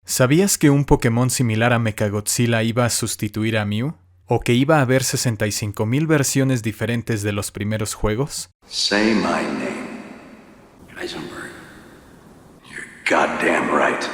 ¿Sabías que un Pokémon similar a Mechagodzilla iba a sustituir a Mew? ¿O que iba a haber 65.000 versiones diferentes de los primeros juegos? Say my name. Heisenberg. You're goddamn right.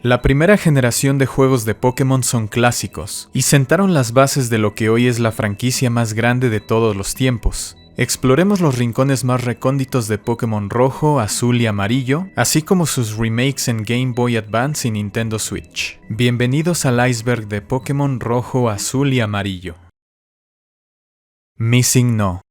La primera generación de juegos de Pokémon son clásicos, y sentaron las bases de lo que hoy es la franquicia más grande de todos los tiempos. Exploremos los rincones más recónditos de Pokémon Rojo, Azul y Amarillo, así como sus remakes en Game Boy Advance y Nintendo Switch. Bienvenidos al iceberg de Pokémon Rojo, Azul y Amarillo. Missing No.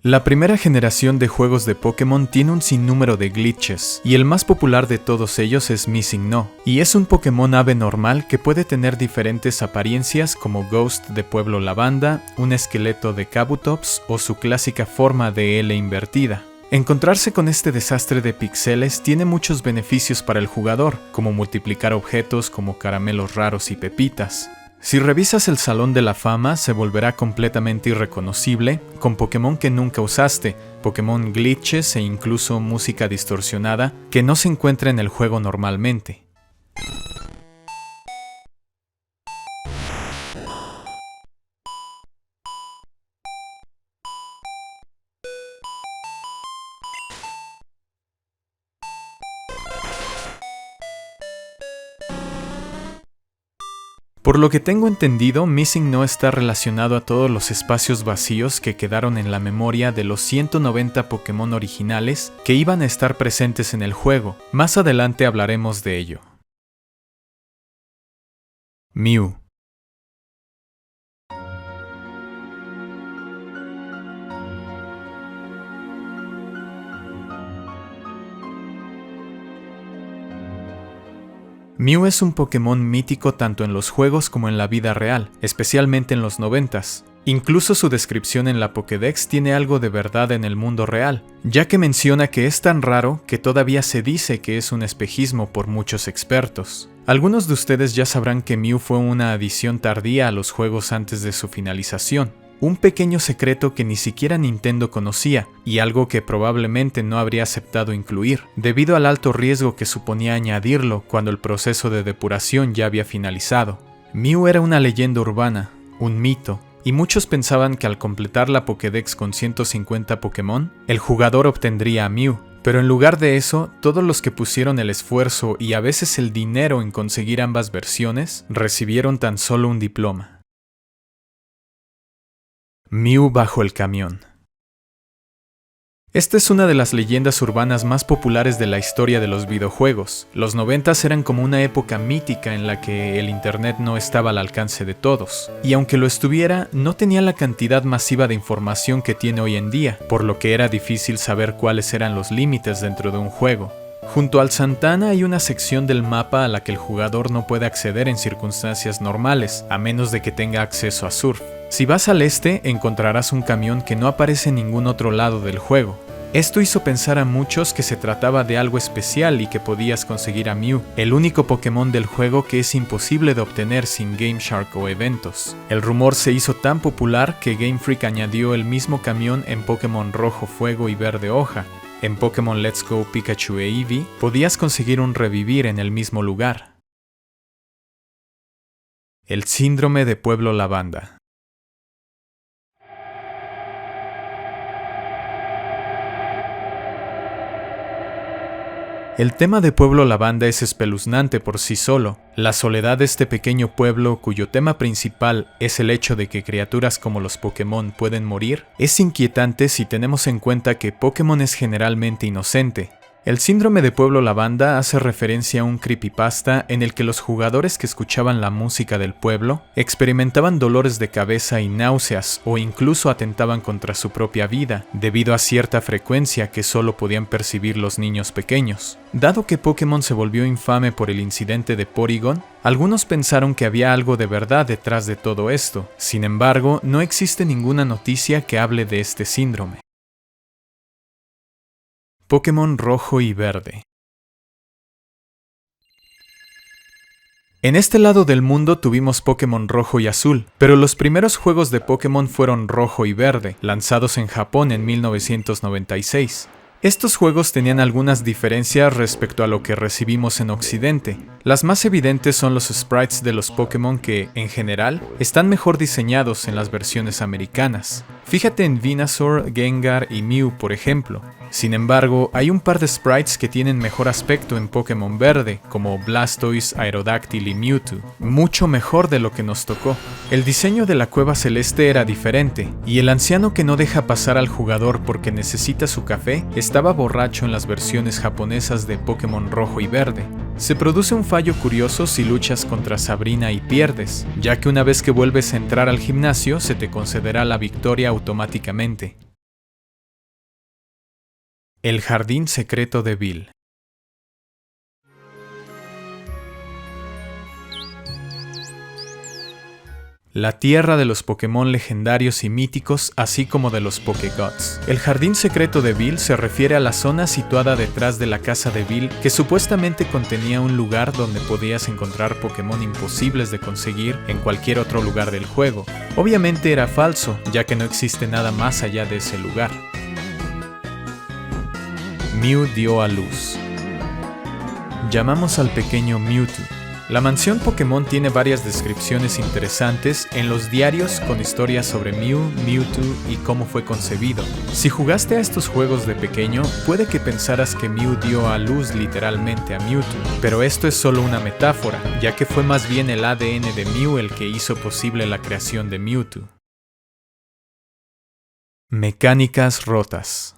La primera generación de juegos de Pokémon tiene un sinnúmero de glitches, y el más popular de todos ellos es Missing No, y es un Pokémon ave normal que puede tener diferentes apariencias como Ghost de Pueblo Lavanda, un esqueleto de Kabutops o su clásica forma de L invertida. Encontrarse con este desastre de píxeles tiene muchos beneficios para el jugador, como multiplicar objetos como caramelos raros y pepitas. Si revisas el Salón de la Fama, se volverá completamente irreconocible, con Pokémon que nunca usaste, Pokémon glitches e incluso música distorsionada que no se encuentra en el juego normalmente. Por lo que tengo entendido, Missing No está relacionado a todos los espacios vacíos que quedaron en la memoria de los 190 Pokémon originales que iban a estar presentes en el juego. Más adelante hablaremos de ello. Mew. Mew es un Pokémon mítico tanto en los juegos como en la vida real, especialmente en los 90s. Incluso su descripción en la Pokédex tiene algo de verdad en el mundo real, ya que menciona que es tan raro que todavía se dice que es un espejismo por muchos expertos. Algunos de ustedes ya sabrán que Mew fue una adición tardía a los juegos antes de su finalización. Un pequeño secreto que ni siquiera Nintendo conocía, y algo que probablemente no habría aceptado incluir, debido al alto riesgo que suponía añadirlo cuando el proceso de depuración ya había finalizado. Mew era una leyenda urbana, un mito, y muchos pensaban que al completar la Pokédex con 150 Pokémon, el jugador obtendría a Mew. Pero en lugar de eso, todos los que pusieron el esfuerzo y a veces el dinero en conseguir ambas versiones, recibieron tan solo un diploma. Mew bajo el camión. Esta es una de las leyendas urbanas más populares de la historia de los videojuegos. Los 90s eran como una época mítica en la que el internet no estaba al alcance de todos, y aunque lo estuviera, no tenía la cantidad masiva de información que tiene hoy en día, por lo que era difícil saber cuáles eran los límites dentro de un juego. Junto al Santana hay una sección del mapa a la que el jugador no puede acceder en circunstancias normales, a menos de que tenga acceso a surf. Si vas al este, encontrarás un camión que no aparece en ningún otro lado del juego. Esto hizo pensar a muchos que se trataba de algo especial y que podías conseguir a Mew, el único Pokémon del juego que es imposible de obtener sin Game Shark o eventos. El rumor se hizo tan popular que Game Freak añadió el mismo camión en Pokémon Rojo Fuego y Verde Hoja. En Pokémon Let's Go Pikachu e Eevee, podías conseguir un revivir en el mismo lugar. El síndrome de Pueblo Lavanda. El tema de Pueblo Lavanda es espeluznante por sí solo. La soledad de este pequeño pueblo, cuyo tema principal es el hecho de que criaturas como los Pokémon pueden morir, es inquietante si tenemos en cuenta que Pokémon es generalmente inocente. El síndrome de Pueblo Lavanda hace referencia a un creepypasta en el que los jugadores que escuchaban la música del pueblo experimentaban dolores de cabeza y náuseas o incluso atentaban contra su propia vida, debido a cierta frecuencia que solo podían percibir los niños pequeños. Dado que Pokémon se volvió infame por el incidente de Porygon, algunos pensaron que había algo de verdad detrás de todo esto. Sin embargo, no existe ninguna noticia que hable de este síndrome. Pokémon Rojo y Verde. En este lado del mundo tuvimos Pokémon Rojo y Azul, pero los primeros juegos de Pokémon fueron Rojo y Verde, lanzados en Japón en 1996. Estos juegos tenían algunas diferencias respecto a lo que recibimos en Occidente. Las más evidentes son los sprites de los Pokémon que, en general, están mejor diseñados en las versiones americanas. Fíjate en Venusaur, Gengar y Mew, por ejemplo. Sin embargo, hay un par de sprites que tienen mejor aspecto en Pokémon Verde, como Blastoise, Aerodactyl y Mewtwo, mucho mejor de lo que nos tocó. El diseño de la cueva celeste era diferente, y el anciano que no deja pasar al jugador porque necesita su café estaba borracho en las versiones japonesas de Pokémon Rojo y Verde. Se produce un fallo curioso si luchas contra Sabrina y pierdes, ya que una vez que vuelves a entrar al gimnasio se te concederá la victoria automáticamente. El jardín secreto de Bill. La tierra de los Pokémon legendarios y míticos, así como de los Pokégods. El jardín secreto de Bill se refiere a la zona situada detrás de la casa de Bill, que supuestamente contenía un lugar donde podías encontrar Pokémon imposibles de conseguir en cualquier otro lugar del juego. Obviamente era falso, ya que no existe nada más allá de ese lugar. Mew dio a luz. Llamamos al pequeño Mewtwo. La mansión Pokémon tiene varias descripciones interesantes en los diarios con historias sobre Mew, Mewtwo y cómo fue concebido. Si jugaste a estos juegos de pequeño, puede que pensaras que Mew dio a luz literalmente a Mewtwo, pero esto es solo una metáfora, ya que fue más bien el ADN de Mew el que hizo posible la creación de Mewtwo. Mecánicas rotas.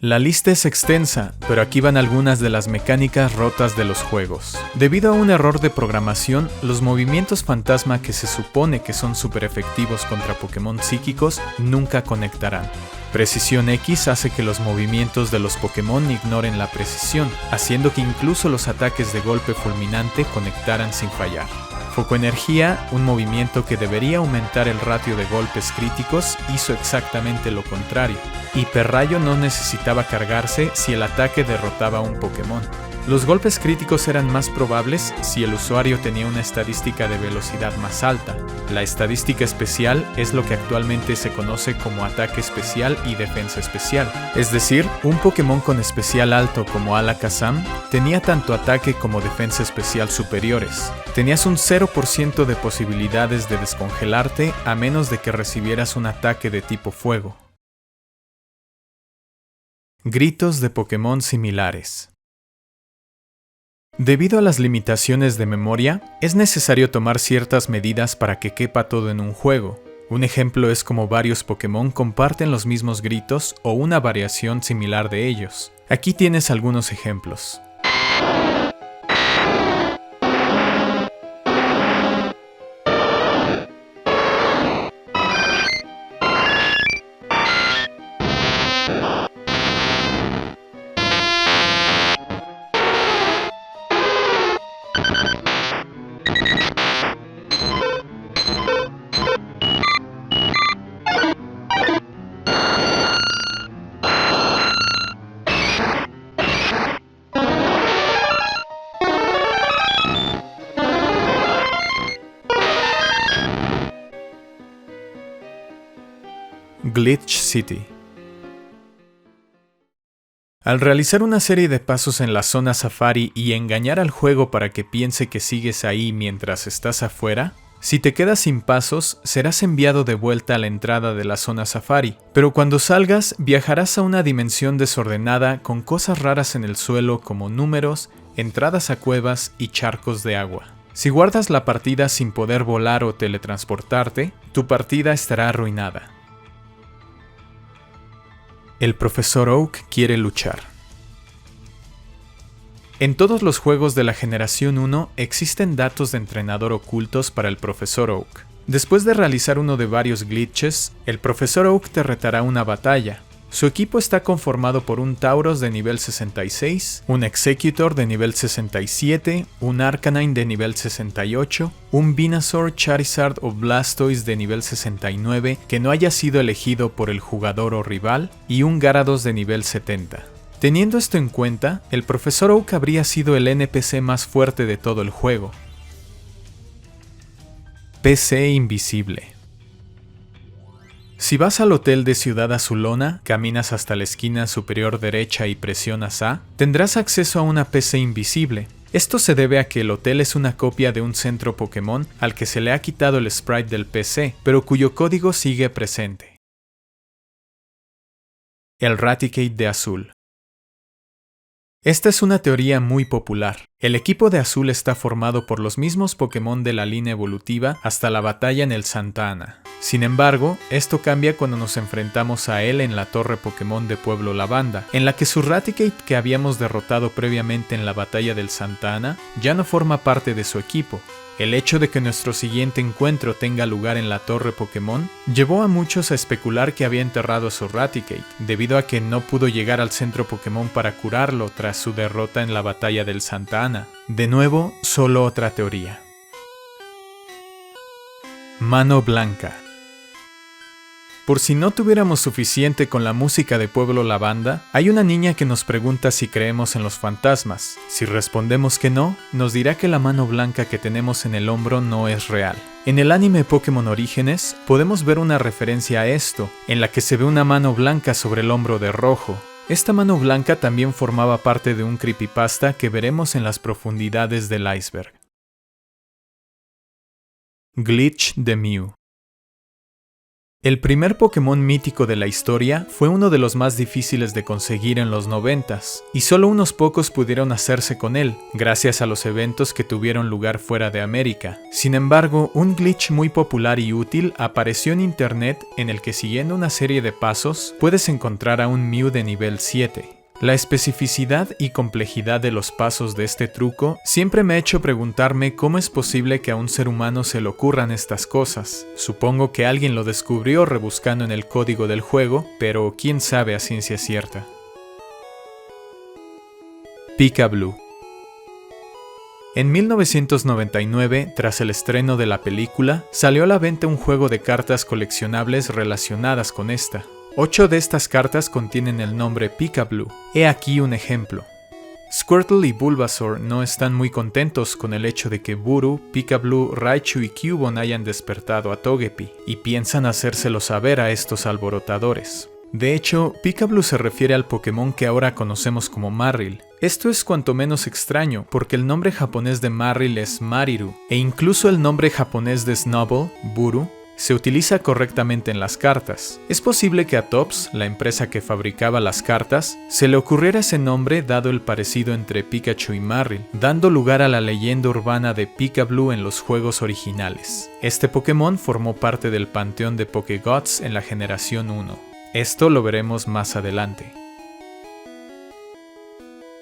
La lista es extensa, pero aquí van algunas de las mecánicas rotas de los juegos. Debido a un error de programación, los movimientos fantasma que se supone que son súper efectivos contra Pokémon psíquicos nunca conectarán. Precisión X hace que los movimientos de los Pokémon ignoren la precisión, haciendo que incluso los ataques de golpe fulminante conectaran sin fallar. Foco Energía, un movimiento que debería aumentar el ratio de golpes críticos, hizo exactamente lo contrario. Hiperrayo no necesitaba cargarse si el ataque derrotaba a un Pokémon. Los golpes críticos eran más probables si el usuario tenía una estadística de velocidad más alta. La estadística especial es lo que actualmente se conoce como ataque especial y defensa especial. Es decir, un Pokémon con especial alto como Alakazam tenía tanto ataque como defensa especial superiores. Tenías un 0% de posibilidades de descongelarte a menos de que recibieras un ataque de tipo fuego. Gritos de Pokémon similares. Debido a las limitaciones de memoria, es necesario tomar ciertas medidas para que quepa todo en un juego. Un ejemplo es como varios Pokémon comparten los mismos gritos o una variación similar de ellos. Aquí tienes algunos ejemplos. Glitch City. Al realizar una serie de pasos en la zona safari y engañar al juego para que piense que sigues ahí mientras estás afuera, si te quedas sin pasos, serás enviado de vuelta a la entrada de la zona safari, pero cuando salgas viajarás a una dimensión desordenada con cosas raras en el suelo como números, entradas a cuevas y charcos de agua. Si guardas la partida sin poder volar o teletransportarte, tu partida estará arruinada. El Profesor Oak quiere luchar. En todos los juegos de la generación 1 existen datos de entrenador ocultos para el Profesor Oak. Después de realizar uno de varios glitches, el Profesor Oak te retará una batalla. Su equipo está conformado por un Tauros de nivel 66, un Executor de nivel 67, un Arcanine de nivel 68, un Venusaur, Charizard o Blastoise de nivel 69 que no haya sido elegido por el jugador o rival, y un Gyarados de nivel 70. Teniendo esto en cuenta, el Profesor Oak habría sido el NPC más fuerte de todo el juego. PC invisible. Si vas al hotel de Ciudad Azulona, caminas hasta la esquina superior derecha y presionas A, tendrás acceso a una PC invisible. Esto se debe a que el hotel es una copia de un centro Pokémon al que se le ha quitado el sprite del PC, pero cuyo código sigue presente. El Raticate de Azul. Esta es una teoría muy popular. El equipo de Azul está formado por los mismos Pokémon de la línea evolutiva hasta la batalla en el Santa Ana. Sin embargo, esto cambia cuando nos enfrentamos a él en la torre Pokémon de Pueblo Lavanda, en la que su Raticate que habíamos derrotado previamente en la batalla del Santa Ana ya no forma parte de su equipo. El hecho de que nuestro siguiente encuentro tenga lugar en la torre Pokémon llevó a muchos a especular que había enterrado a su Raticate, debido a que no pudo llegar al centro Pokémon para curarlo tras su derrota en la batalla del Santa Ana. De nuevo, solo otra teoría. Mano Blanca. Por si no tuviéramos suficiente con la música de Pueblo Lavanda, hay una niña que nos pregunta si creemos en los fantasmas. Si respondemos que no, nos dirá que la mano blanca que tenemos en el hombro no es real. En el anime Pokémon Orígenes, podemos ver una referencia a esto, en la que se ve una mano blanca sobre el hombro de Rojo. Esta mano blanca también formaba parte de un creepypasta que veremos en las profundidades del iceberg. Glitch de Mew. El primer Pokémon mítico de la historia fue uno de los más difíciles de conseguir en los 90s, y solo unos pocos pudieron hacerse con él, gracias a los eventos que tuvieron lugar fuera de América. Sin embargo, un glitch muy popular y útil apareció en internet en el que, siguiendo una serie de pasos, puedes encontrar a un Mew de nivel 7. La especificidad y complejidad de los pasos de este truco siempre me ha hecho preguntarme cómo es posible que a un ser humano se le ocurran estas cosas. Supongo que alguien lo descubrió rebuscando en el código del juego, pero quién sabe a ciencia cierta. Pika-Blue. En 1999, tras el estreno de la película, salió a la venta un juego de cartas coleccionables relacionadas con esta. 8 de estas cartas contienen el nombre Pika-Blue. He aquí un ejemplo. Squirtle y Bulbasaur no están muy contentos con el hecho de que Buru, Pika-Blue, Raichu y Cubone hayan despertado a Togepi, y piensan hacérselo saber a estos alborotadores. De hecho, Pika-Blue se refiere al Pokémon que ahora conocemos como Marill. Esto es cuanto menos extraño, porque el nombre japonés de Marill es Mariru, e incluso el nombre japonés de Snubbull, Buru, se utiliza correctamente en las cartas. Es posible que a Topps, la empresa que fabricaba las cartas, se le ocurriera ese nombre dado el parecido entre Pikachu y Marill, dando lugar a la leyenda urbana de Pika-Blue en los juegos originales. Este Pokémon formó parte del panteón de Pokégods en la generación 1. Esto lo veremos más adelante.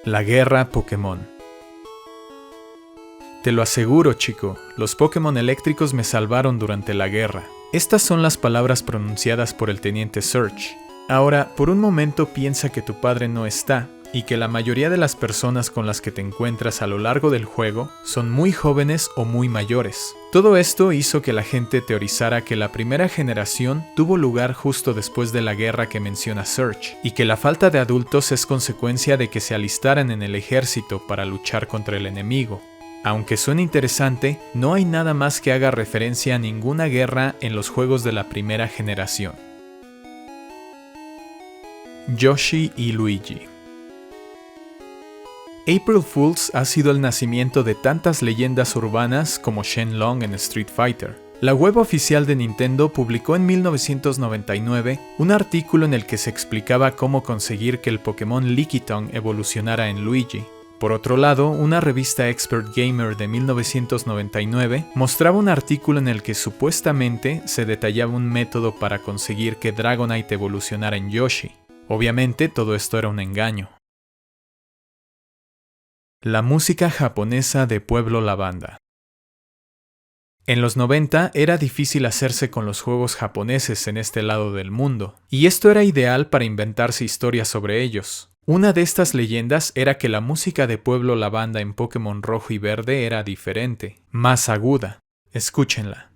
La guerra Pokémon. Te lo aseguro, chico, los Pokémon eléctricos me salvaron durante la guerra. Estas son las palabras pronunciadas por el teniente Surge. Ahora, por un momento piensa que tu padre no está, y que la mayoría de las personas con las que te encuentras a lo largo del juego son muy jóvenes o muy mayores. Todo esto hizo que la gente teorizara que la primera generación tuvo lugar justo después de la guerra que menciona Surge, y que la falta de adultos es consecuencia de que se alistaran en el ejército para luchar contra el enemigo. Aunque suene interesante, no hay nada más que haga referencia a ninguna guerra en los juegos de la primera generación. Yoshi y Luigi. April Fools ha sido el nacimiento de tantas leyendas urbanas como Shenlong en Street Fighter. La web oficial de Nintendo publicó en 1999 un artículo en el que se explicaba cómo conseguir que el Pokémon Lickitung evolucionara en Luigi. Por otro lado, una revista Expert Gamer de 1999 mostraba un artículo en el que supuestamente se detallaba un método para conseguir que Dragonite evolucionara en Yoshi. Obviamente todo esto era un engaño. La música japonesa de Pueblo Lavanda. En los 90 era difícil hacerse con los juegos japoneses en este lado del mundo, y esto era ideal para inventarse historias sobre ellos. Una de estas leyendas era que la música de Pueblo Lavanda en Pokémon Rojo y Verde era diferente, más aguda. Escúchenla.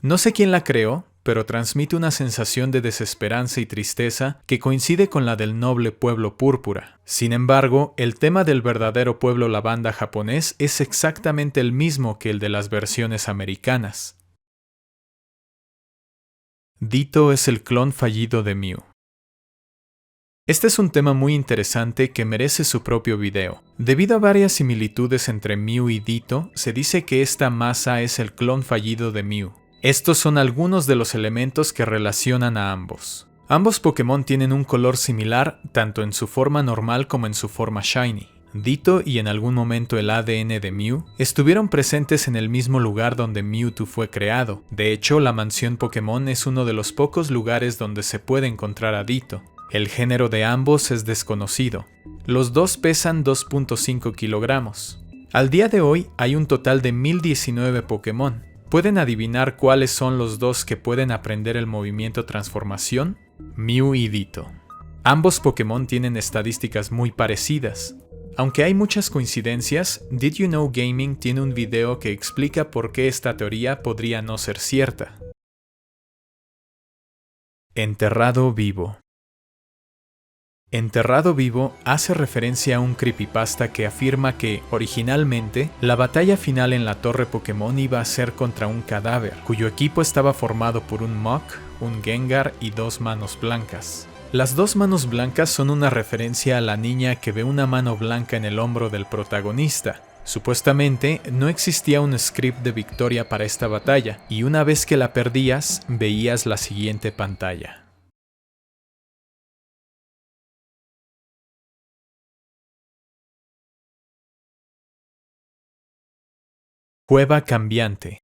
No sé quién la creó, pero transmite una sensación de desesperanza y tristeza que coincide con la del noble pueblo púrpura. Sin embargo, el tema del verdadero pueblo lavanda japonés es exactamente el mismo que el de las versiones americanas. Ditto es el clon fallido de Mew. Este es un tema muy interesante que merece su propio video. Debido a varias similitudes entre Mew y Ditto, se dice que esta masa es el clon fallido de Mew. Estos son algunos de los elementos que relacionan a ambos. Ambos Pokémon tienen un color similar tanto en su forma normal como en su forma shiny. Ditto y en algún momento el ADN de Mew estuvieron presentes en el mismo lugar donde Mewtwo fue creado. De hecho, la mansión Pokémon es uno de los pocos lugares donde se puede encontrar a Ditto. El género de ambos es desconocido. Los dos pesan 2.5 kilogramos. Al día de hoy hay un total de 1019 Pokémon. ¿Pueden adivinar cuáles son los dos que pueden aprender el movimiento transformación? Mew y Ditto. Ambos Pokémon tienen estadísticas muy parecidas. Aunque hay muchas coincidencias, Did You Know Gaming tiene un video que explica por qué esta teoría podría no ser cierta. Enterrado vivo. Enterrado vivo hace referencia a un creepypasta que afirma que, originalmente, la batalla final en la Torre Pokémon iba a ser contra un cadáver, cuyo equipo estaba formado por un Muk, un Gengar y 2 manos blancas. Las 2 manos blancas son una referencia a la niña que ve una mano blanca en el hombro del protagonista. Supuestamente, no existía un script de victoria para esta batalla, y una vez que la perdías, veías la siguiente pantalla. Cueva cambiante.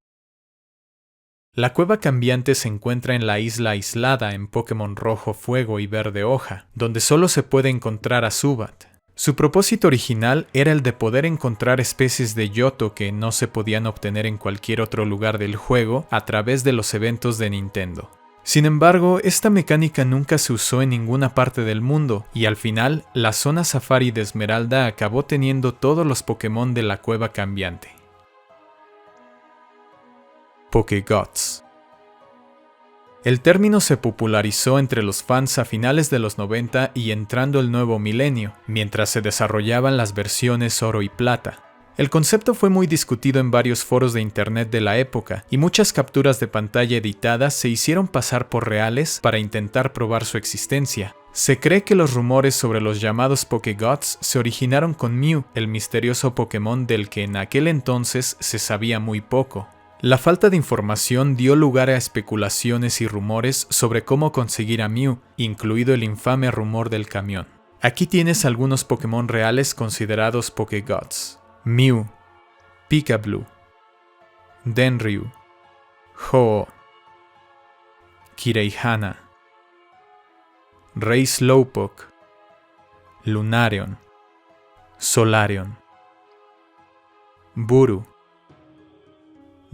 La cueva cambiante se encuentra en la isla aislada en Pokémon Rojo Fuego y Verde Hoja, donde solo se puede encontrar a Zubat. Su propósito original era el de poder encontrar especies de Yoto que no se podían obtener en cualquier otro lugar del juego a través de los eventos de Nintendo. Sin embargo, esta mecánica nunca se usó en ninguna parte del mundo, y al final, la zona Safari de Esmeralda acabó teniendo todos los Pokémon de la cueva cambiante. Pokégots. El término se popularizó entre los fans a finales de los 90 y entrando el nuevo milenio, mientras se desarrollaban las versiones oro y plata. El concepto fue muy discutido en varios foros de internet de la época, y muchas capturas de pantalla editadas se hicieron pasar por reales para intentar probar su existencia. Se cree que los rumores sobre los llamados Pokégots se originaron con Mew, el misterioso Pokémon del que en aquel entonces se sabía muy poco. La falta de información dio lugar a especulaciones y rumores sobre cómo conseguir a Mew, incluido el infame rumor del camión. Aquí tienes algunos Pokémon reales considerados Pokégots: Mew, Pikablue, Dendryu, Ho-Oh, Kireihana, Rey Slowpoke, Lunarion, Solarion, Buru,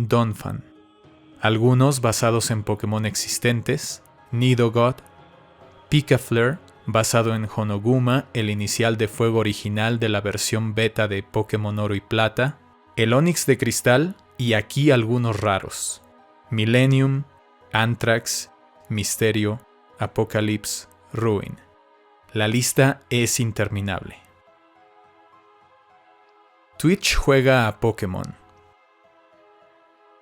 Donphan, algunos basados en Pokémon existentes: Nidogot, Pikafleur, basado en Honoguma, el inicial de fuego original de la versión beta de Pokémon Oro y Plata, el Onix de Cristal y aquí algunos raros: Millennium, Anthrax, Misterio, Apocalypse, Ruin. La lista es interminable. Twitch juega a Pokémon.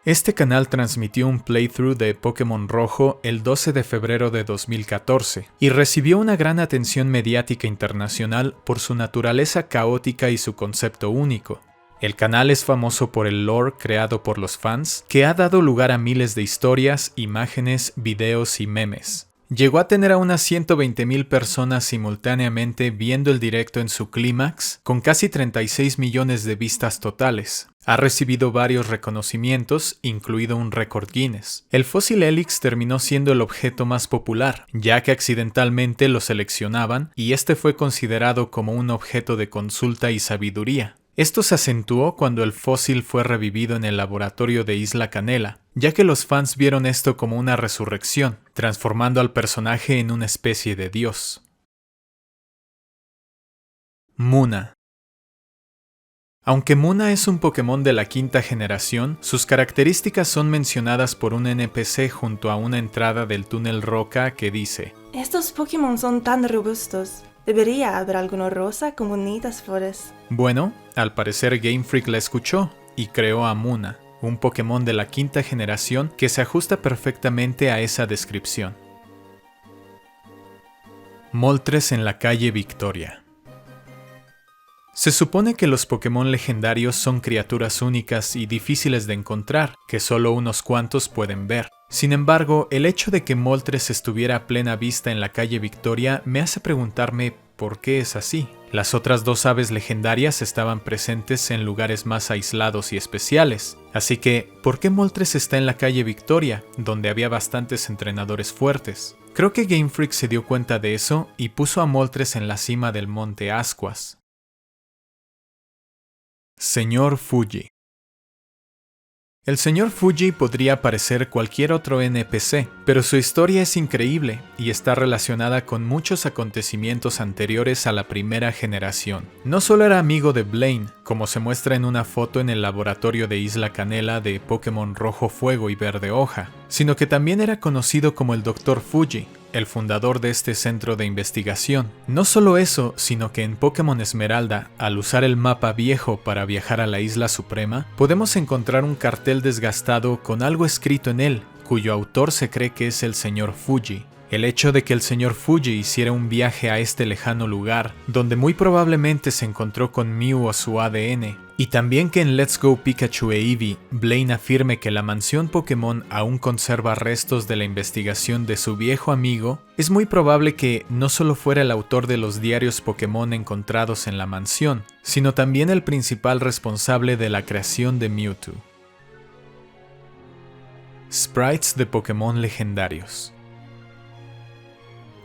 Este canal transmitió un playthrough de Pokémon Rojo el 12 de febrero de 2014 y recibió una gran atención mediática internacional por su naturaleza caótica y su concepto único. El canal es famoso por el lore creado por los fans, que ha dado lugar a miles de historias, imágenes, videos y memes. Llegó a tener a unas 120,000 personas simultáneamente viendo el directo en su clímax, con casi 36 millones de vistas totales. Ha recibido varios reconocimientos, incluido un récord Guinness. El fósil Helix terminó siendo el objeto más popular, ya que accidentalmente lo seleccionaban y este fue considerado como un objeto de consulta y sabiduría. Esto se acentuó cuando el fósil fue revivido en el laboratorio de Isla Canela, ya que los fans vieron esto como una resurrección, transformando al personaje en una especie de dios. Munna. Aunque Muna es un Pokémon de la quinta generación, sus características son mencionadas por un NPC junto a una entrada del túnel roca que dice: Estos Pokémon son tan robustos. Debería haber alguno rosa como Nidasphoros. Bueno, al parecer Game Freak la escuchó y creó a Muna, un Pokémon de la quinta generación que se ajusta perfectamente a esa descripción. Moltres en la calle Victoria. Se supone que los Pokémon legendarios son criaturas únicas y difíciles de encontrar, que solo unos cuantos pueden ver. Sin embargo, el hecho de que Moltres estuviera a plena vista en la calle Victoria me hace preguntarme por qué es así. Las otras dos aves legendarias estaban presentes en lugares más aislados y especiales, así que, ¿por qué Moltres está en la calle Victoria, donde había bastantes entrenadores fuertes? Creo que Game Freak se dio cuenta de eso y puso a Moltres en la cima del monte Ascuas. Señor Fuji. El Señor Fuji podría parecer cualquier otro NPC, pero su historia es increíble y está relacionada con muchos acontecimientos anteriores a la primera generación. No solo era amigo de Blaine, como se muestra en una foto en el laboratorio de Isla Canela de Pokémon Rojo Fuego y Verde Hoja, sino que también era conocido como el Dr. Fuji, el fundador de este centro de investigación. No solo eso, sino que en Pokémon Esmeralda, al usar el mapa viejo para viajar a la Isla Suprema, podemos encontrar un cartel desgastado con algo escrito en él, cuyo autor se cree que es el Señor Fuji. El hecho de que el Señor Fuji hiciera un viaje a este lejano lugar, donde muy probablemente se encontró con Mew o su ADN, y también que en Let's Go Pikachu e Eevee, Blaine afirme que la mansión Pokémon aún conserva restos de la investigación de su viejo amigo, es muy probable que no solo fuera el autor de los diarios Pokémon encontrados en la mansión, sino también el principal responsable de la creación de Mewtwo. Sprites de Pokémon legendarios.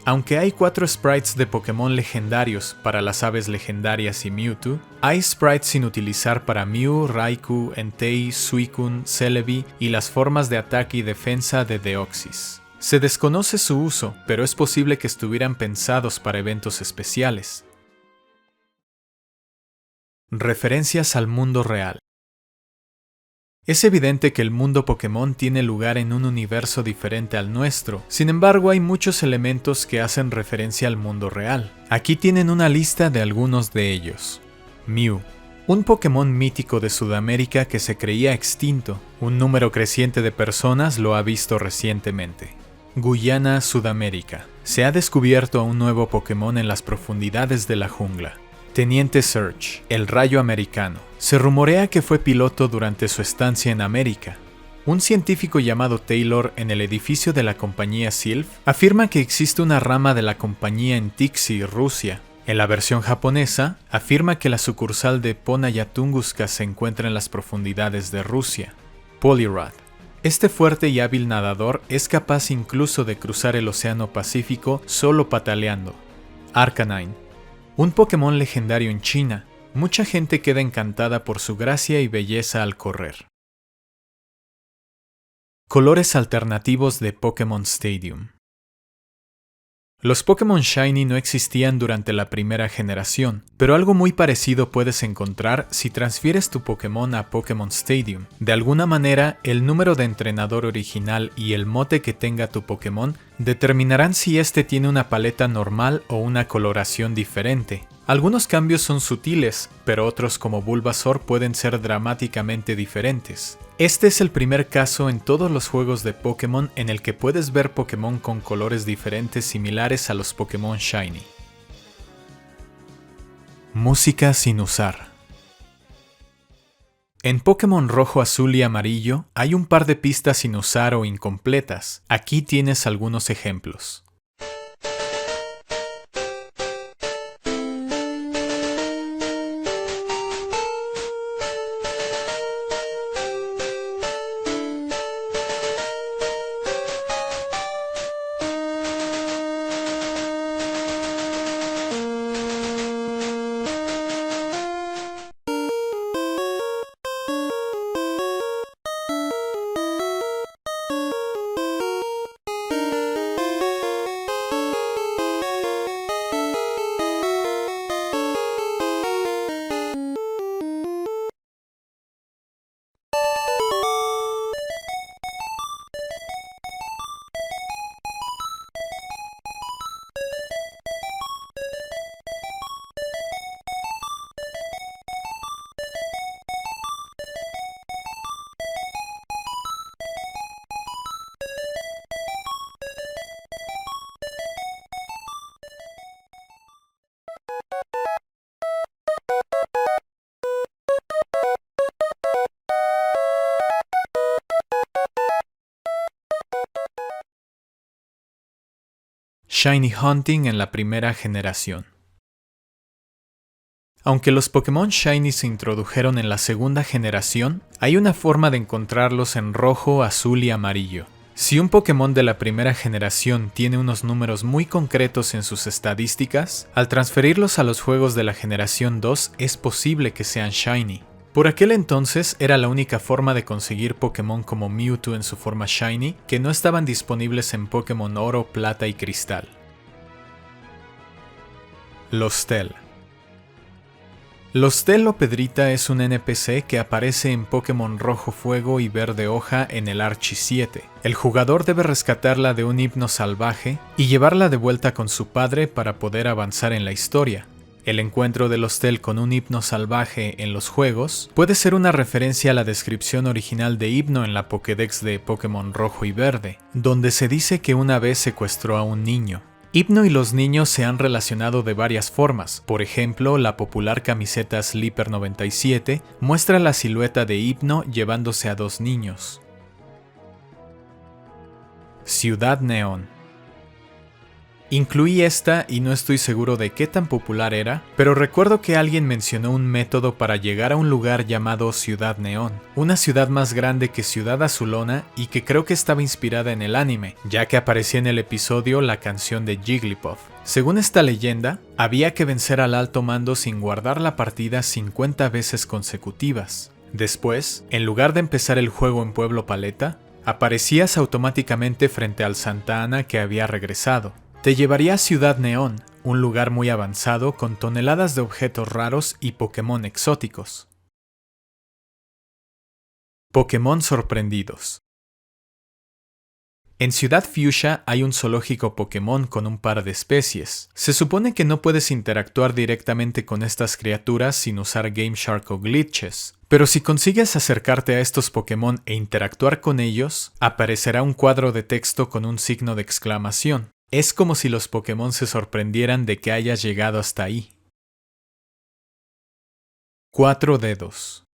Aunque hay 4 sprites de Pokémon legendarios para las aves legendarias y Mewtwo, hay sprites sin utilizar para Mew, Raikou, Entei, Suicune, Celebi y las formas de ataque y defensa de Deoxys. Se desconoce su uso, pero es posible que estuvieran pensados para eventos especiales. Referencias al mundo real. Es evidente que el mundo Pokémon tiene lugar en un universo diferente al nuestro, sin embargo hay muchos elementos que hacen referencia al mundo real. Aquí tienen una lista de algunos de ellos. Mew, un Pokémon mítico de Sudamérica que se creía extinto. Un número creciente de personas lo ha visto recientemente. Guyana, Sudamérica. Se ha descubierto a un nuevo Pokémon en las profundidades de la jungla. Teniente Surge, el rayo americano. Se rumorea que fue piloto durante su estancia en América. Un científico llamado Taylor en el edificio de la compañía Sylph afirma que existe una rama de la compañía en Tixi, Rusia. En la versión japonesa, afirma que la sucursal de Ponaya Tunguska se encuentra en las profundidades de Rusia. Poliwrath. Este fuerte y hábil nadador es capaz incluso de cruzar el Océano Pacífico solo pataleando. Arcanine. Un Pokémon legendario en China. Mucha gente queda encantada por su gracia y belleza al correr. Colores alternativos de Pokémon Stadium. Los Pokémon Shiny no existían durante la primera generación, pero algo muy parecido puedes encontrar si transfieres tu Pokémon a Pokémon Stadium. De alguna manera, el número de entrenador original y el mote que tenga tu Pokémon determinarán si este tiene una paleta normal o una coloración diferente. Algunos cambios son sutiles, pero otros como Bulbasaur pueden ser dramáticamente diferentes. Este es el primer caso en todos los juegos de Pokémon en el que puedes ver Pokémon con colores diferentes similares a los Pokémon Shiny. Música sin usar. En Pokémon Rojo, Azul y Amarillo hay un par de pistas sin usar o incompletas. Aquí tienes algunos ejemplos. Shiny Hunting en la primera generación. Aunque los Pokémon Shiny se introdujeron en la segunda generación, hay una forma de encontrarlos en rojo, azul y amarillo. Si un Pokémon de la primera generación tiene unos números muy concretos en sus estadísticas, al transferirlos a los juegos de la generación 2 es posible que sean Shiny. Por aquel entonces era la única forma de conseguir Pokémon como Mewtwo en su forma Shiny que no estaban disponibles en Pokémon Oro, Plata y Cristal. Lostel. Lostel o Pedrita es un NPC que aparece en Pokémon Rojo Fuego y Verde Hoja en el Archie 7. El jugador debe rescatarla de un hipno salvaje y llevarla de vuelta con su padre para poder avanzar en la historia. El encuentro de Lostel con un hipno salvaje en los juegos puede ser una referencia a la descripción original de Hypno en la Pokédex de Pokémon Rojo y Verde, donde se dice que una vez secuestró a un niño. Hypno y los niños se han relacionado de varias formas. Por ejemplo, la popular camiseta Sleeper 97 muestra la silueta de Hypno llevándose a dos niños. Ciudad Neón. Incluí esta y no estoy seguro de qué tan popular era, pero recuerdo que alguien mencionó un método para llegar a un lugar llamado Ciudad Neón, una ciudad más grande que Ciudad Azulona y que creo que estaba inspirada en el anime, ya que aparecía en el episodio la canción de Jigglypuff. Según esta leyenda, había que vencer al alto mando sin guardar la partida 50 veces consecutivas. Después, en lugar de empezar el juego en Pueblo Paleta, aparecías automáticamente frente al Santa Ana que había regresado. Te llevaría a Ciudad Neón, un lugar muy avanzado con toneladas de objetos raros y Pokémon exóticos. Pokémon sorprendidos. En Ciudad Fuchsia hay un zoológico Pokémon con un par de especies. Se supone que no puedes interactuar directamente con estas criaturas sin usar Game Shark o glitches, pero si consigues acercarte a estos Pokémon e interactuar con ellos, aparecerá un cuadro de texto con un signo de exclamación. Es como si los Pokémon se sorprendieran de que hayas llegado hasta ahí. 4 dedos.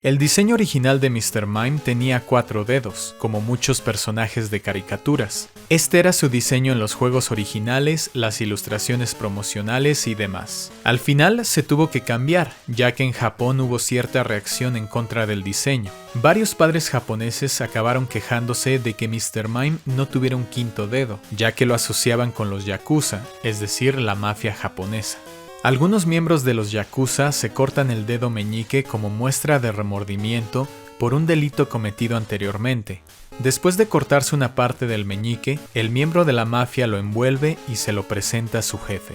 El diseño original de Mr. Mime tenía 4 dedos, como muchos personajes de caricaturas. Este era su diseño en los juegos originales, las ilustraciones promocionales y demás. Al final se tuvo que cambiar, ya que en Japón hubo cierta reacción en contra del diseño. Varios padres japoneses acabaron quejándose de que Mr. Mime no tuviera un 5º dedo, ya que lo asociaban con los Yakuza, es decir, la mafia japonesa. Algunos miembros de los Yakuza se cortan el dedo meñique como muestra de remordimiento por un delito cometido anteriormente. Después de cortarse una parte del meñique, el miembro de la mafia lo envuelve y se lo presenta a su jefe.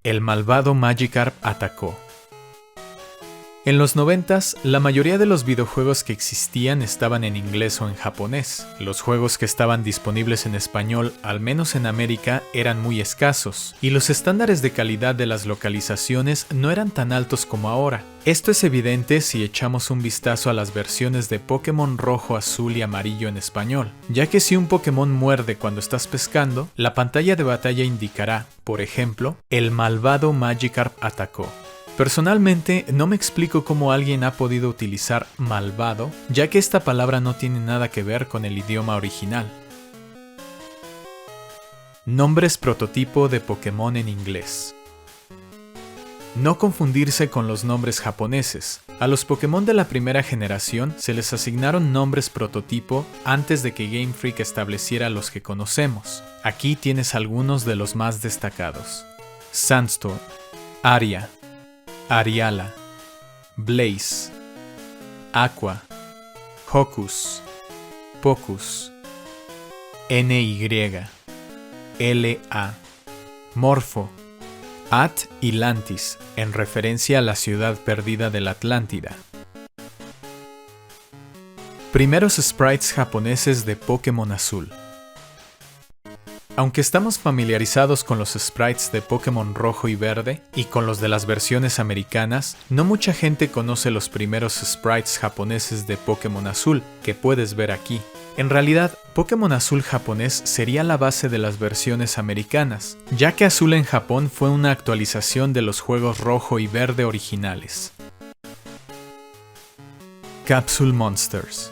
El malvado Magikarp atacó. En los 90s, la mayoría de los videojuegos que existían estaban en inglés o en japonés. Los juegos que estaban disponibles en español, al menos en América, eran muy escasos, y los estándares de calidad de las localizaciones no eran tan altos como ahora. Esto es evidente si echamos un vistazo a las versiones de Pokémon Rojo, Azul y Amarillo en español, ya que si un Pokémon muerde cuando estás pescando, la pantalla de batalla indicará, por ejemplo, el malvado Magikarp atacó. Personalmente, no me explico cómo alguien ha podido utilizar malvado, ya que esta palabra no tiene nada que ver con el idioma original. Nombres prototipo de Pokémon en inglés. No confundirse con los nombres japoneses. A los Pokémon de la primera generación se les asignaron nombres prototipo antes de que Game Freak estableciera los que conocemos. Aquí tienes algunos de los más destacados. Sandstorm, Aria, Ariala, Blaze, Aqua, Hocus, Pocus, NY, LA, Morpho, y Lantis, en referencia a la ciudad perdida de la Atlántida. Primeros sprites japoneses de Pokémon Azul. Aunque estamos familiarizados con los sprites de Pokémon Rojo y Verde y con los de las versiones americanas, no mucha gente conoce los primeros sprites japoneses de Pokémon Azul, que puedes ver aquí. En realidad, Pokémon Azul japonés sería la base de las versiones americanas, ya que Azul en Japón fue una actualización de los juegos Rojo y Verde originales. Capsule Monsters.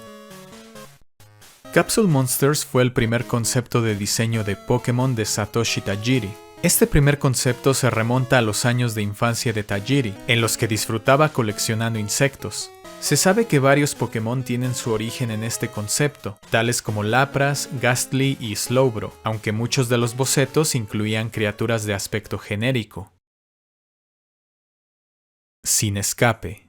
Capsule Monsters fue el primer concepto de diseño de Pokémon de Satoshi Tajiri. Este primer concepto se remonta a los años de infancia de Tajiri, en los que disfrutaba coleccionando insectos. Se sabe que varios Pokémon tienen su origen en este concepto, tales como Lapras, Gastly y Slowbro, aunque muchos de los bocetos incluían criaturas de aspecto genérico. Sin escape.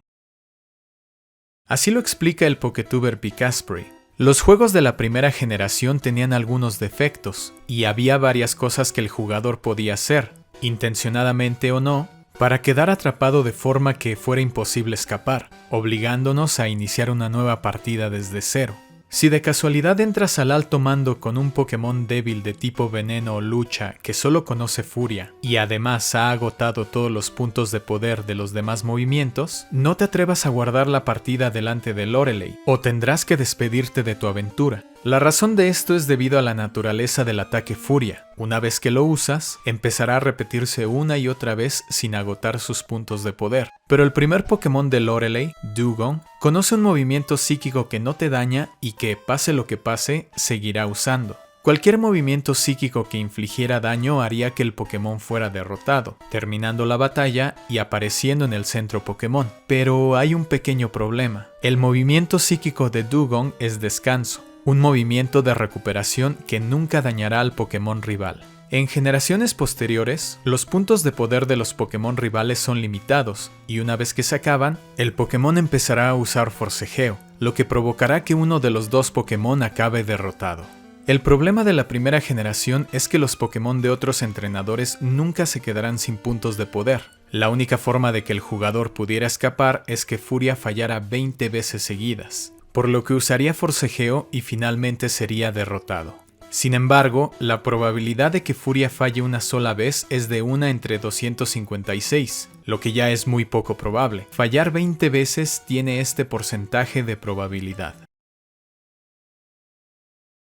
Así lo explica el Poketuber Picasspray. Los juegos de la primera generación tenían algunos defectos, y había varias cosas que el jugador podía hacer, intencionadamente o no, para quedar atrapado de forma que fuera imposible escapar, obligándonos a iniciar una nueva partida desde cero. Si de casualidad entras al alto mando con un Pokémon débil de tipo veneno o lucha que solo conoce furia y además ha agotado todos los puntos de poder de los demás movimientos, no te atrevas a guardar la partida delante de Lorelei o tendrás que despedirte de tu aventura. La razón de esto es debido a la naturaleza del ataque furia. Una vez que lo usas, empezará a repetirse una y otra vez sin agotar sus puntos de poder. Pero el primer Pokémon de Lorelei, Dewgong, conoce un movimiento psíquico que no te daña y que, pase lo que pase, seguirá usando. Cualquier movimiento psíquico que infligiera daño haría que el Pokémon fuera derrotado, terminando la batalla y apareciendo en el centro Pokémon. Pero hay un pequeño problema. El movimiento psíquico de Dewgong es descanso, un movimiento de recuperación que nunca dañará al Pokémon rival. En generaciones posteriores, los puntos de poder de los Pokémon rivales son limitados, y una vez que se acaban, el Pokémon empezará a usar forcejeo, lo que provocará que uno de los dos Pokémon acabe derrotado. El problema de la primera generación es que los Pokémon de otros entrenadores nunca se quedarán sin puntos de poder. La única forma de que el jugador pudiera escapar es que Furia fallara 20 veces seguidas, por lo que usaría forcejeo y finalmente sería derrotado. Sin embargo, la probabilidad de que Furia falle una sola vez es de 1 entre 256, lo que ya es muy poco probable. Fallar 20 veces tiene este porcentaje de probabilidad.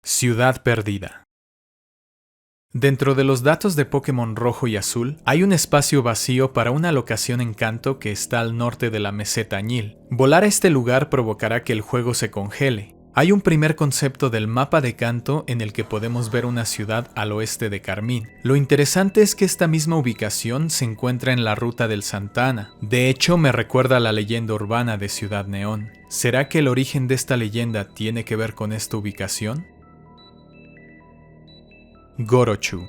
Ciudad perdida. Dentro de los datos de Pokémon Rojo y Azul, hay un espacio vacío para una locación en Kanto que está al norte de la meseta Añil. Volar a este lugar provocará que el juego se congele. Hay un primer concepto del mapa de Kanto en el que podemos ver una ciudad al oeste de Carmín. Lo interesante es que esta misma ubicación se encuentra en la ruta del Santa Ana. De hecho, me recuerda a la leyenda urbana de Ciudad Neón. ¿Será que el origen de esta leyenda tiene que ver con esta ubicación? Gorochu.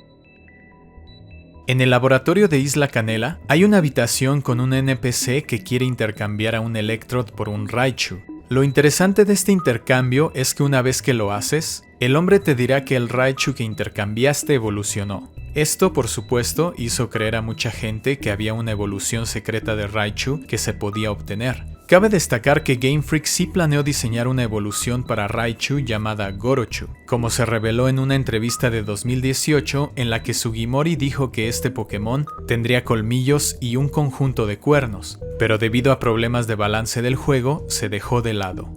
En el laboratorio de Isla Canela hay una habitación con un NPC que quiere intercambiar a un Electrode por un Raichu. Lo interesante de este intercambio es que una vez que lo haces, el hombre te dirá que el Raichu que intercambiaste evolucionó. Esto, por supuesto, hizo creer a mucha gente que había una evolución secreta de Raichu que se podía obtener. Cabe destacar que Game Freak sí planeó diseñar una evolución para Raichu llamada Gorochu, como se reveló en una entrevista de 2018 en la que Sugimori dijo que este Pokémon tendría colmillos y un conjunto de cuernos, pero debido a problemas de balance del juego se dejó de lado.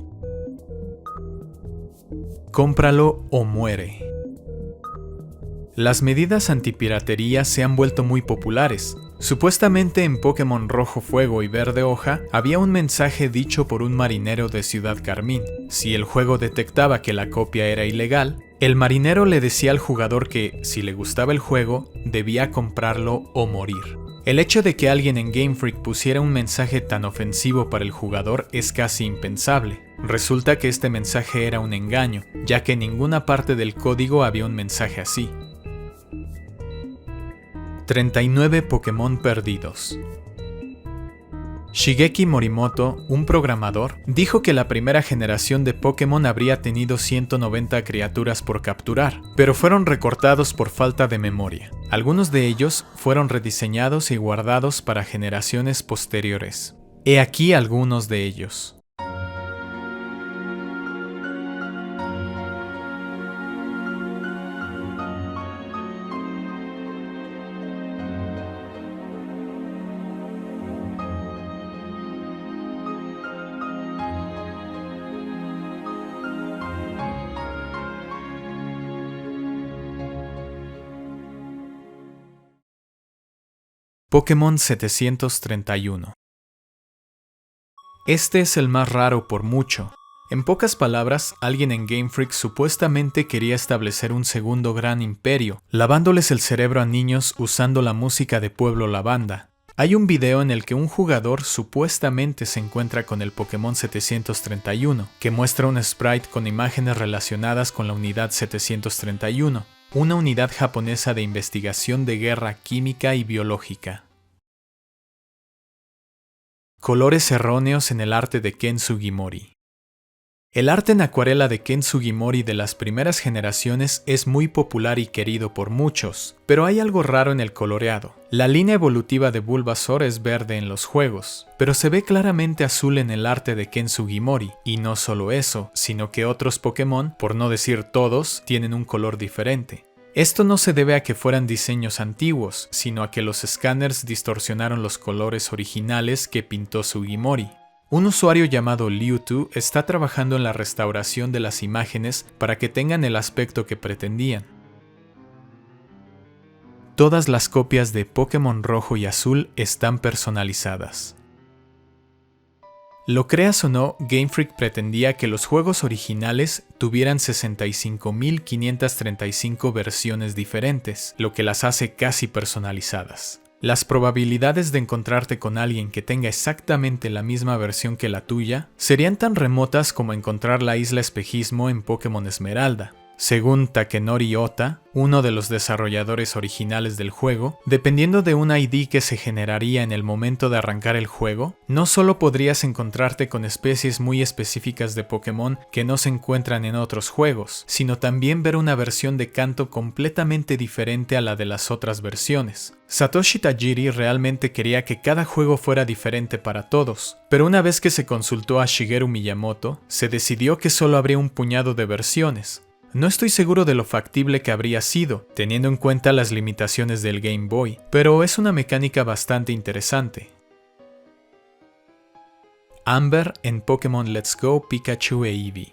Cómpralo o muere. Las medidas antipiratería se han vuelto muy populares. Supuestamente en Pokémon Rojo Fuego y Verde Hoja había un mensaje dicho por un marinero de Ciudad Carmín. Si el juego detectaba que la copia era ilegal, el marinero le decía al jugador que, si le gustaba el juego, debía comprarlo o morir. El hecho de que alguien en Game Freak pusiera un mensaje tan ofensivo para el jugador es casi impensable. Resulta que este mensaje era un engaño, ya que en ninguna parte del código había un mensaje así. 39 Pokémon perdidos. Shigeki Morimoto, un programador, dijo que la primera generación de Pokémon habría tenido 190 criaturas por capturar, pero fueron recortados por falta de memoria. Algunos de ellos fueron rediseñados y guardados para generaciones posteriores. He aquí algunos de ellos. Pokémon 731. Este es el más raro por mucho. En pocas palabras, alguien en Game Freak supuestamente quería establecer un segundo gran imperio, lavándoles el cerebro a niños usando la música de Pueblo Lavanda. Hay un video en el que un jugador supuestamente se encuentra con el Pokémon 731, que muestra un sprite con imágenes relacionadas con la unidad 731, una unidad japonesa de investigación de guerra química y biológica. Colores erróneos en el arte de Ken Sugimori. El arte en acuarela de Ken Sugimori de las primeras generaciones es muy popular y querido por muchos, pero hay algo raro en el coloreado. La línea evolutiva de Bulbasaur es verde en los juegos, pero se ve claramente azul en el arte de Ken Sugimori, y no solo eso, sino que otros Pokémon, por no decir todos, tienen un color diferente. Esto no se debe a que fueran diseños antiguos, sino a que los escáneres distorsionaron los colores originales que pintó Sugimori. Un usuario llamado Liu2 está trabajando en la restauración de las imágenes para que tengan el aspecto que pretendían. Todas las copias de Pokémon Rojo y Azul están personalizadas. Lo creas o no, Game Freak pretendía que los juegos originales tuvieran 65.535 versiones diferentes, lo que las hace casi personalizadas. Las probabilidades de encontrarte con alguien que tenga exactamente la misma versión que la tuya serían tan remotas como encontrar la isla espejismo en Pokémon Esmeralda. Según Takenori Ota, uno de los desarrolladores originales del juego, dependiendo de un ID que se generaría en el momento de arrancar el juego, no solo podrías encontrarte con especies muy específicas de Pokémon que no se encuentran en otros juegos, sino también ver una versión de Kanto completamente diferente a la de las otras versiones. Satoshi Tajiri realmente quería que cada juego fuera diferente para todos, pero una vez que se consultó a Shigeru Miyamoto, se decidió que solo habría un puñado de versiones. No estoy seguro de lo factible que habría sido, teniendo en cuenta las limitaciones del Game Boy, pero es una mecánica bastante interesante. Amber en Pokémon Let's Go Pikachu e Eevee.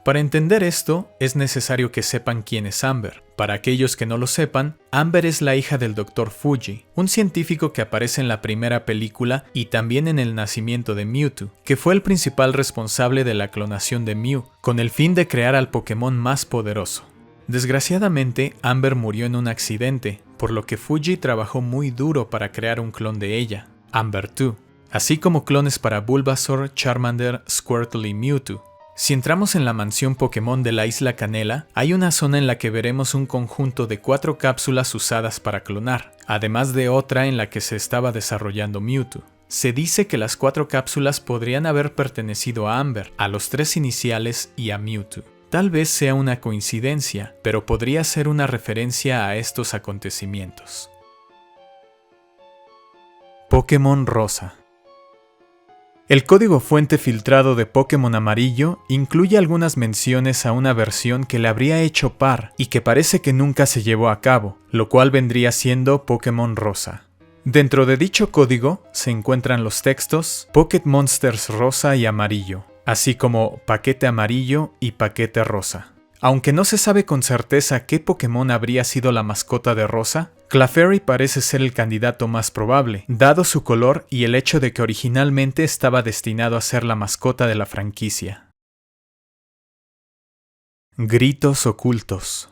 Para entender esto, es necesario que sepan quién es Amber. Para aquellos que no lo sepan, Amber es la hija del Dr. Fuji, un científico que aparece en la primera película y también en el nacimiento de Mewtwo, que fue el principal responsable de la clonación de Mew, con el fin de crear al Pokémon más poderoso. Desgraciadamente, Amber murió en un accidente, por lo que Fuji trabajó muy duro para crear un clon de ella, Amber 2, así como clones para Bulbasaur, Charmander, Squirtle y Mewtwo. Si entramos en la mansión Pokémon de la Isla Canela, hay una zona en la que veremos un conjunto de 4 cápsulas usadas para clonar, además de otra en la que se estaba desarrollando Mewtwo. Se dice que las 4 cápsulas podrían haber pertenecido a Amber, a los 3 iniciales y a Mewtwo. Tal vez sea una coincidencia, pero podría ser una referencia a estos acontecimientos. Pokémon Rosa. El código fuente filtrado de Pokémon Amarillo incluye algunas menciones a una versión que le habría hecho par y que parece que nunca se llevó a cabo, lo cual vendría siendo Pokémon Rosa. Dentro de dicho código se encuentran los textos Pocket Monsters Rosa y Amarillo, así como Paquete Amarillo y Paquete Rosa. Aunque no se sabe con certeza qué Pokémon habría sido la mascota de Rosa, Clefairy parece ser el candidato más probable, dado su color y el hecho de que originalmente estaba destinado a ser la mascota de la franquicia. Gritos ocultos.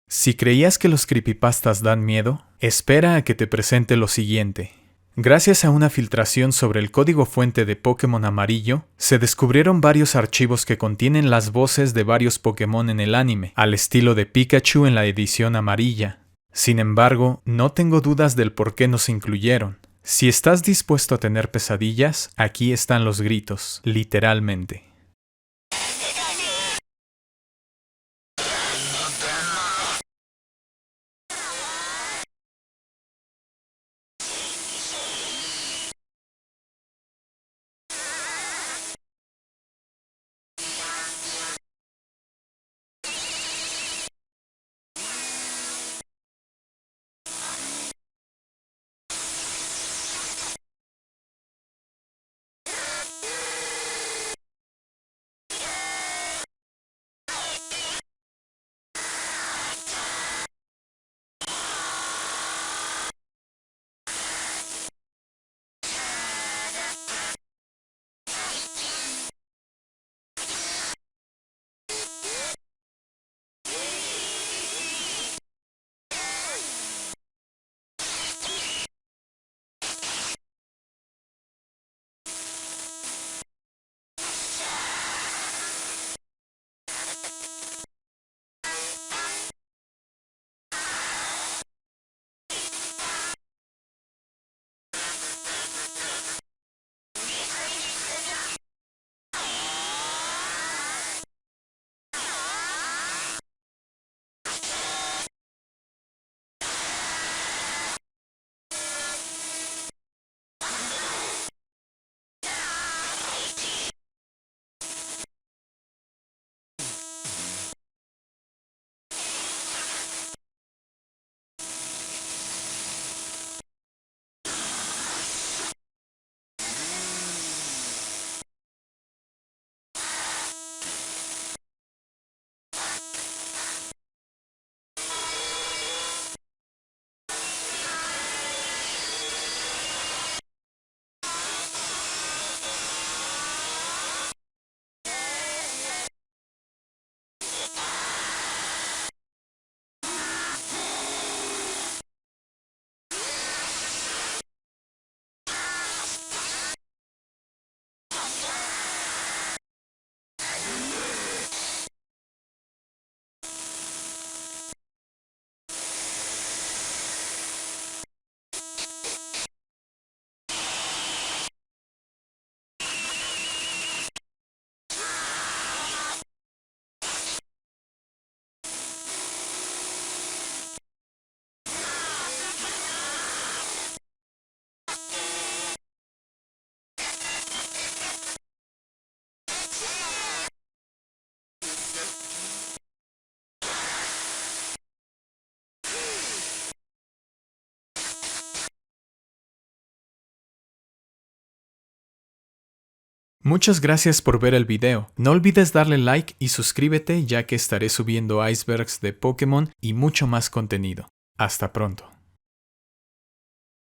Si creías que los creepypastas dan miedo, espera a que te presente lo siguiente. Gracias a una filtración sobre el código fuente de Pokémon Amarillo, se descubrieron varios archivos que contienen las voces de varios Pokémon en el anime, al estilo de Pikachu en la edición amarilla. Sin embargo, no tengo dudas del por qué no se incluyeron. Si estás dispuesto a tener pesadillas, aquí están los gritos, literalmente. Muchas gracias por ver el video. No olvides darle like y suscríbete, ya que estaré subiendo icebergs de Pokémon y mucho más contenido. Hasta pronto.